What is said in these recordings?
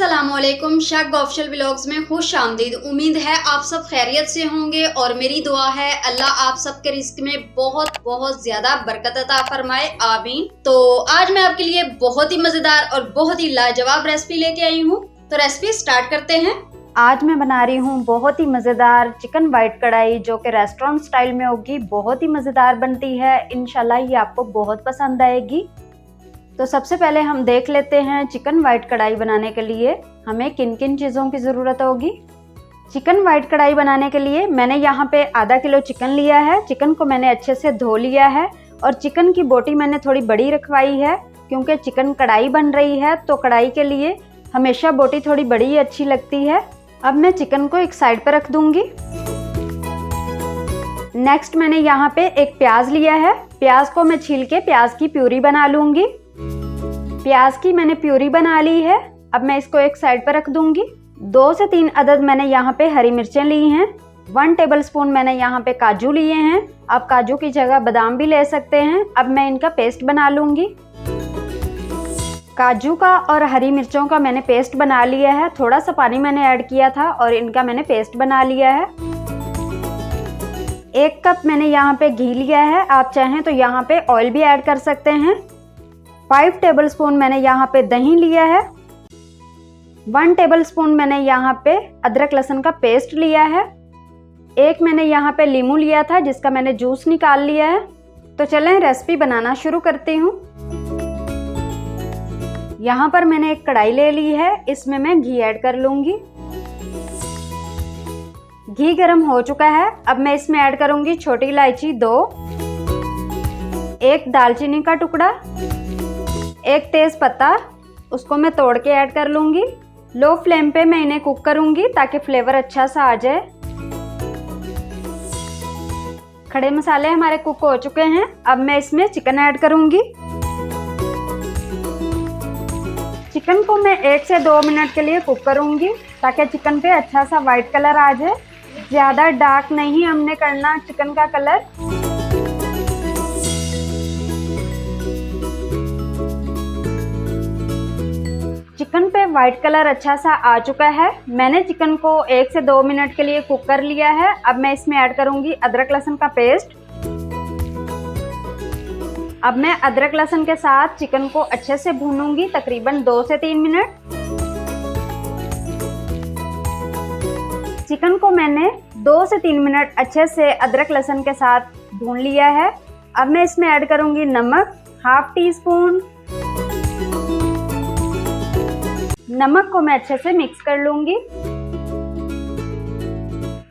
अस्सलामुअलैकुम। शक official vlogs में खुश आमदीद। उम्मीद है आप सब खैरियत से होंगे और मेरी दुआ है अल्लाह आप सबके रिस्क में बहुत बहुत ज्यादा बरकत अता फरमाए, आमीन। तो आज मैं आपके लिए बहुत ही मजेदार और बहुत ही लाजवाब रेसिपी लेके आई हूँ। तो रेसिपी स्टार्ट करते हैं। आज मैं बना रही हूँ बहुत ही मज़ेदार चिकन वाइट कढ़ाई, जो कि रेस्टोरेंट स्टाइल में होगी। बहुत ही मज़ेदार बनती है, इंशाल्लाह ये आपको बहुत पसंद आएगी। तो सबसे पहले हम देख लेते हैं चिकन वाइट कढ़ाई बनाने के लिए हमें किन किन चीज़ों की ज़रूरत होगी। चिकन वाइट कढ़ाई बनाने के लिए मैंने यहाँ पे आधा किलो चिकन लिया है। चिकन को मैंने अच्छे से धो लिया है और चिकन की बोटी मैंने थोड़ी बड़ी रखवाई है, क्योंकि चिकन कढ़ाई बन रही है तो कढ़ाई के लिए हमेशा बोटी थोड़ी बड़ी ही अच्छी लगती है। अब मैं चिकन को एक साइड पर रख दूंगी। नेक्स्ट मैंने यहाँ पे एक प्याज लिया है। प्याज को मैं छील के प्याज की प्यूरी बना लूंगी। प्याज की मैंने प्यूरी बना ली है। अब मैं इसको एक साइड पर रख दूंगी। 2 से 3 अदद मैंने यहाँ पे हरी मिर्चें ली हैं। 1 टेबलस्पून मैंने यहाँ पे काजू लिए हैं। आप काजू की जगह बादाम भी ले सकते हैं। अब मैं इनका पेस्ट बना लूंगी। काजू का और हरी मिर्चों का मैंने पेस्ट बना लिया है। थोड़ा सा पानी मैंने ऐड किया था और इनका मैंने पेस्ट बना लिया है। 1 कप मैंने यहाँ पे घी लिया है। आप चाहें तो यहाँ पे ऑयल भी ऐड कर सकते हैं। 5 टेबलस्पून मैंने यहाँ पे दही लिया है। 1 टेबलस्पून मैंने यहाँ पे अदरक लहसुन का पेस्ट लिया है। 1 मैंने यहाँ पे नींबू लिया था, जिसका मैंने जूस निकाल लिया है। तो चलें रेसिपी बनाना शुरू करती हूँ। यहाँ पर मैंने एक कढ़ाई ले ली है, इसमें मैं घी ऐड कर लूंगी। घी गर्म हो चुका है। अब मैं इसमें ऐड करूंगी छोटी इलायची 2, 1 दालचीनी का टुकड़ा, 1 तेज पत्ता, उसको मैं तोड़ के ऐड कर लूंगी। लो फ्लेम पे मैं इन्हें कुक करूंगी ताकि फ्लेवर अच्छा सा आ जाए। खड़े मसाले हमारे कुक हो चुके हैं। अब मैं इसमें चिकन ऐड करूंगी। चिकन को मैं 1 से 2 मिनट के लिए कुक करूंगी ताकि चिकन पे अच्छा सा वाइट कलर आ जाए। ज़्यादा डार्क नहीं हमने करना चिकन का कलर। चिकन पे वाइट कलर अच्छा सा आ चुका है। मैंने चिकन को 1 से 2 मिनट के लिए कुक कर लिया है। अब मैं इसमें ऐड करूंगी अदरक लहसुन का पेस्ट। अब मैं अदरक लहसुन के साथ चिकन को अच्छे से भूनूंगी तकरीबन 2 से 3 मिनट। चिकन को मैंने 2 से 3 मिनट अच्छे से अदरक लहसुन के साथ भून लिया है। अब मैं इसमें ऐड करूंगी नमक, 1/2 टीस्पून। नमक को मैं अच्छे से मिक्स कर लूंगी।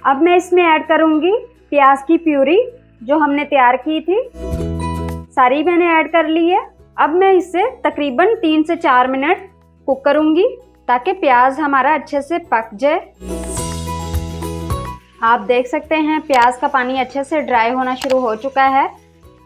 अब मैं इसमें ऐड करूंगी प्याज की प्यूरी जो हमने तैयार की थी। सारी मैंने ऐड कर ली है। अब मैं इसे तकरीबन 3 से 4 मिनट कुक करूंगी ताकि प्याज हमारा अच्छे से पक जाए। आप देख सकते हैं प्याज का पानी अच्छे से ड्राई होना शुरू हो चुका है।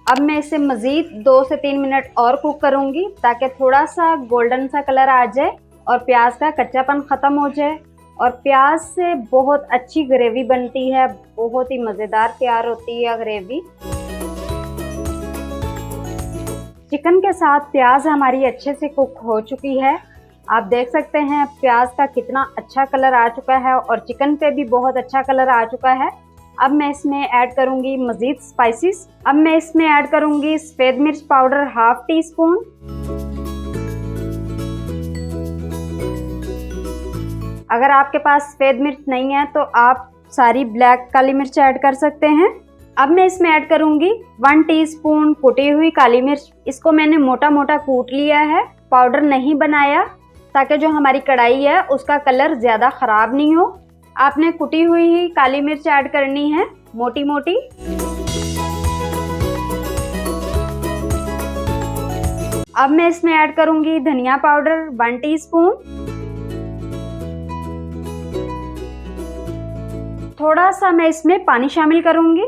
अब मैं इसे मज़ीद 2 से 3 मिनट और कुक करूंगी ताकि थोड़ा सा गोल्डन सा कलर आ जाए और प्याज का कच्चापन ख़त्म हो जाए। और प्याज से बहुत अच्छी ग्रेवी बनती है, बहुत ही मज़ेदार तैयार होती है ग्रेवी। चिकन के साथ प्याज हमारी अच्छे से कुक हो चुकी है। आप देख सकते हैं प्याज का कितना अच्छा कलर आ चुका है और चिकन पे भी बहुत अच्छा कलर आ चुका है। अब मैं इसमें ऐड करूंगी मज़ीद स्पाइसेस। अब मैं इसमें ऐड करूंगी सफ़ेद मिर्च पाउडर 1/2 टीस्पून। अगर आपके पास सफ़ेद मिर्च नहीं है तो आप सारी ब्लैक काली मिर्च ऐड कर सकते हैं। अब मैं इसमें ऐड करूंगी 1 टीस्पून कुटी हुई काली मिर्च। इसको मैंने मोटा मोटा कूट लिया है, पाउडर नहीं बनाया, ताकि जो हमारी कढ़ाई है उसका कलर ज़्यादा ख़राब नहीं हो। आपने कुटी हुई ही काली मिर्च ऐड करनी है, मोटी मोटी। अब मैं इसमें ऐड करूंगी धनिया पाउडर 1 टीस्पून। थोड़ा सा मैं इसमें पानी शामिल करूंगी,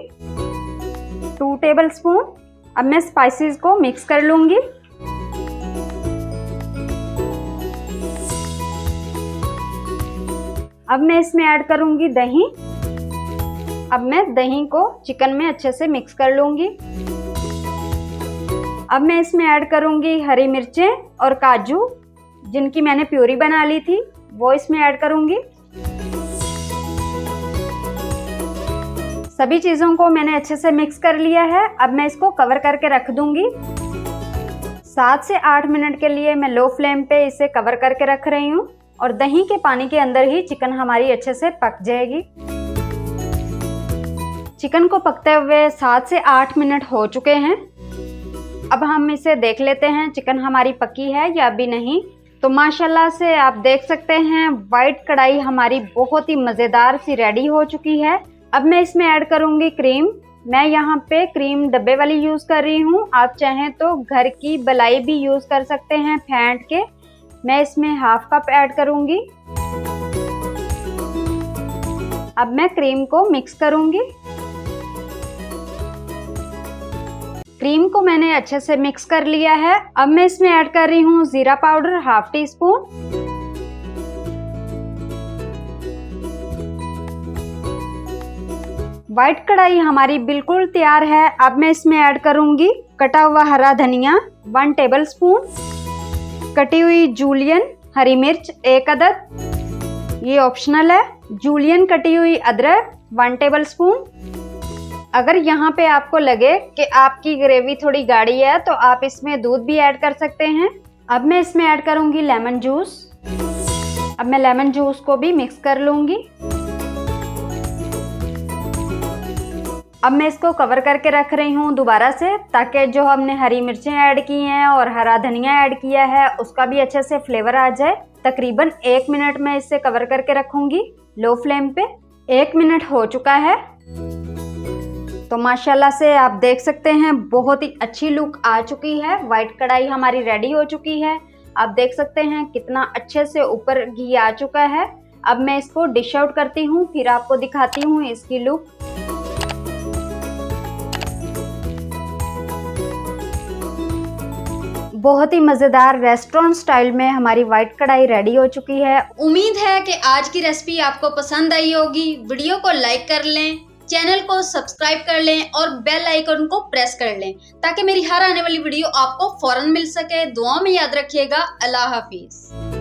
2 टेबलस्पून। अब मैं स्पाइसेस को मिक्स कर लूंगी। अब मैं इसमें ऐड करूंगी दही। अब मैं दही को चिकन में अच्छे से मिक्स कर लूंगी। अब मैं इसमें ऐड करूंगी हरी मिर्चें और काजू, जिनकी मैंने प्यूरी बना ली थी। वो इसमें ऐड करूंगी। सभी चीज़ों को मैंने अच्छे से मिक्स कर लिया है। अब मैं इसको कवर करके रख दूंगी। 7 से 8 मिनट के लिए मैं लो फ्लेम पे इसे कवर करके रख रही हूँ और दही के पानी के अंदर ही चिकन हमारी अच्छे से पक जाएगी। चिकन को पकते हुए 7 से 8 मिनट हो चुके हैं। अब हम इसे देख लेते हैं चिकन हमारी पकी है या अभी नहीं। तो माशाल्लाह से आप देख सकते हैं वाइट कढ़ाई हमारी बहुत ही मज़ेदार सी रेडी हो चुकी है। अब मैं इसमें ऐड करूंगी क्रीम। मैं यहाँ पे क्रीम डब्बे वाली यूज़ कर रही हूँ, आप चाहें तो घर की मलाई भी यूज़ कर सकते हैं फेंट के। मैं इसमें हाफ कप ऐड करूंगी। अब मैं क्रीम को मिक्स करूंगी। क्रीम को मैंने अच्छे से मिक्स कर लिया है। अब मैं इसमें ऐड कर रही हूँ जीरा powder half tea spoon. White कढ़ाई हमारी बिल्कुल तैयार है। अब मैं इसमें ऐड करूंगी कटा हुआ हरा धनिया 1 टेबलस्पून, कटी हुई जूलियन हरी मिर्च 1 अदद, ये ऑप्शनल है। जूलियन कटी हुई अदरक 1 टेबलस्पून। अगर यहाँ पे आपको लगे कि आपकी ग्रेवी थोड़ी गाढ़ी है तो आप इसमें दूध भी ऐड कर सकते हैं। अब मैं इसमें ऐड करूंगी लेमन जूस। अब मैं लेमन जूस को भी मिक्स कर लूंगी। अब मैं इसको कवर करके रख रही हूँ दोबारा से, ताकि जो हमने हरी मिर्चें ऐड की हैं और हरा धनिया ऐड किया है उसका भी अच्छे से फ्लेवर आ जाए। तकरीबन 1 मिनट में इसे कवर करके रखूंगी लो फ्लेम पे। 1 मिनट हो चुका है। तो माशाल्लाह से आप देख सकते हैं बहुत ही अच्छी लुक आ चुकी है। वाइट कढ़ाई हमारी रेडी हो चुकी है। आप देख सकते हैं कितना अच्छे से ऊपर घी आ चुका है। अब मैं इसको डिश आउट करती हूँ, फिर आपको दिखाती हूँ इसकी लुक। बहुत ही मज़ेदार रेस्टोरेंट स्टाइल में हमारी वाइट कढ़ाई रेडी हो चुकी है। उम्मीद है कि आज की रेसिपी आपको पसंद आई होगी। वीडियो को लाइक कर लें, चैनल को सब्सक्राइब कर लें और बेल आइकन को प्रेस कर लें ताकि मेरी हर आने वाली वीडियो आपको फौरन मिल सके। दुआ में याद रखिएगा। अल्लाह हाफिज।